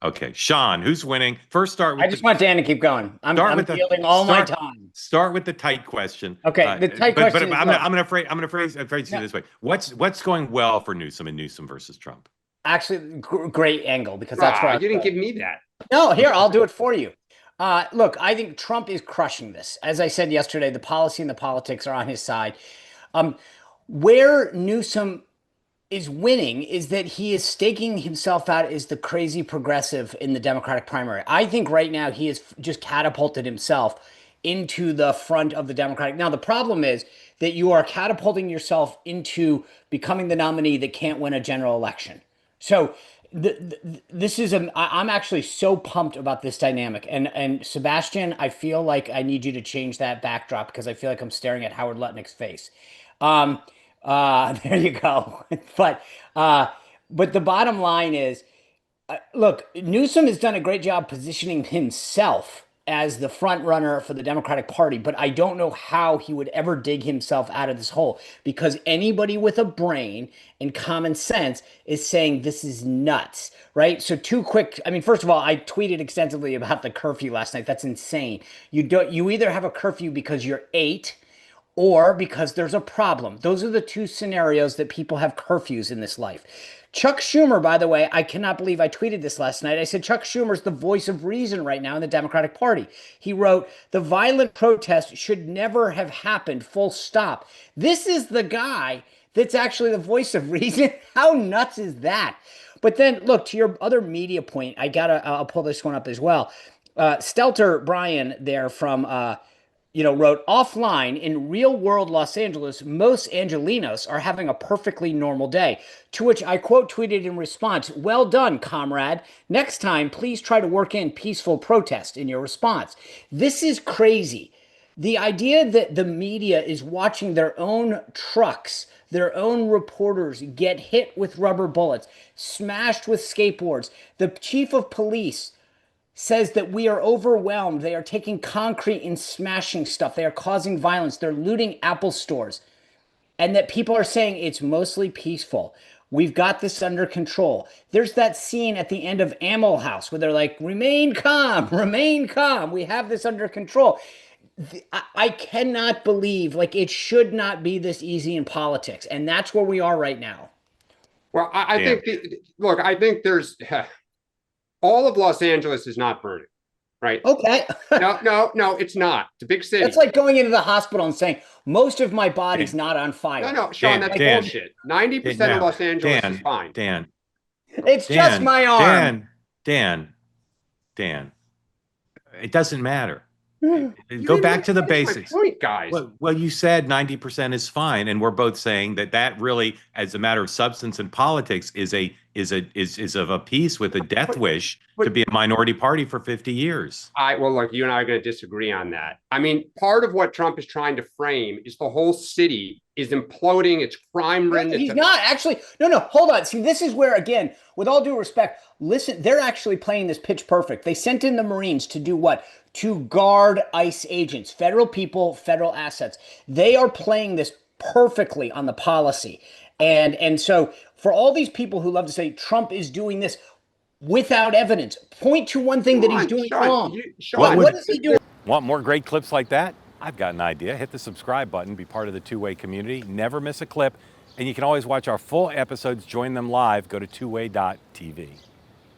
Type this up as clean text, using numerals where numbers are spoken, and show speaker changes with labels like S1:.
S1: Okay, Sean, who's winning? First, start with
S2: I just want Dan to keep going. I'm yielding all my time.
S1: Start with the tight question.
S2: Okay, the tight question is,
S1: I'm gonna phrase it this way. What's going well for Newsom and Newsom versus Trump?
S2: actually great angle because that's where
S3: you didn't give me that.
S2: No, here, I'll do it for you. Look, I think Trump is crushing this. As I said yesterday, the policy and the politics are on his side. Where Newsom is winning is that he is staking himself out as the crazy progressive in the Democratic primary. I think right now he has just catapulted himself into the front of the Democratic. Now, the problem is that you are catapulting yourself into becoming the nominee that can't win a general election. So this is I'm actually so pumped about this dynamic. And Sebastian, I feel like I need you to change that backdrop because I feel like I'm staring at Howard Lutnick's face. There you go. But the bottom line is, look, Newsom has done a great job positioning himself as the front runner for the Democratic Party, but I don't know how he would ever dig himself out of this hole because anybody with a brain and common sense is saying this is nuts, right? So first of all, I tweeted extensively about the curfew last night. That's insane. You either have a curfew because you're 8 or because there's a problem. Those are the two scenarios that people have curfews in this life. Chuck Schumer, by the way, I cannot believe I tweeted this last night. I said Chuck Schumer's the voice of reason right now in the Democratic Party. He wrote, "The violent protest should never have happened, full stop." This is the guy that's actually the voice of reason. How nuts is that? But then, look, to your other media point, I'll pull this one up as well. Stelter Brian there from wrote, "Offline in real world Los Angeles, most Angelinos are having a perfectly normal day." To which I quote tweeted in response, "Well done, comrade. Next time, please try to work in peaceful protest in your response." This is crazy. The idea that the media is watching their own trucks, their own reporters get hit with rubber bullets, smashed with skateboards. The chief of police says that we are overwhelmed. They are taking concrete and smashing stuff. They are causing violence. They're looting Apple stores. And that people are saying it's mostly peaceful. We've got this under control. There's that scene at the end of Animal House where they're like, remain calm, remain calm. We have this under control. I cannot believe, it should not be this easy in politics. And that's where we are right now.
S3: Well, I think, I think there's... all of Los Angeles is not burning, right?
S2: Okay.
S3: No, it's not. It's a big city.
S2: It's like going into the hospital and saying, most of my body's not on fire.
S3: No, Sean, that's bullshit. 90% of Los Angeles is fine.
S2: It's just my arm.
S1: Dan, it doesn't matter. Go back to the basics.
S3: Point, guys.
S1: Well, you said 90% is fine, and we're both saying that really, as a matter of substance and politics, is of a piece with a death wish to be a minority party for 50 years.
S3: Look, you and I are going to disagree on that. I mean, part of what Trump is trying to frame is the whole city is imploding. It's crime-ridden.
S2: He's not actually. No, hold on. See, this is where, again, with all due respect, listen, they're actually playing this pitch perfect. They sent in the Marines to do what? To guard ICE agents, federal people, federal assets. They are playing this perfectly on the policy. And so for all these people who love to say Trump is doing this without evidence, point to one thing that he's doing wrong. What is he doing?
S1: Want more great clips like that? I've got an idea. Hit the subscribe button, be part of the two-way community, never miss a clip, and you can always watch our full episodes, join them live, go to twoway.tv.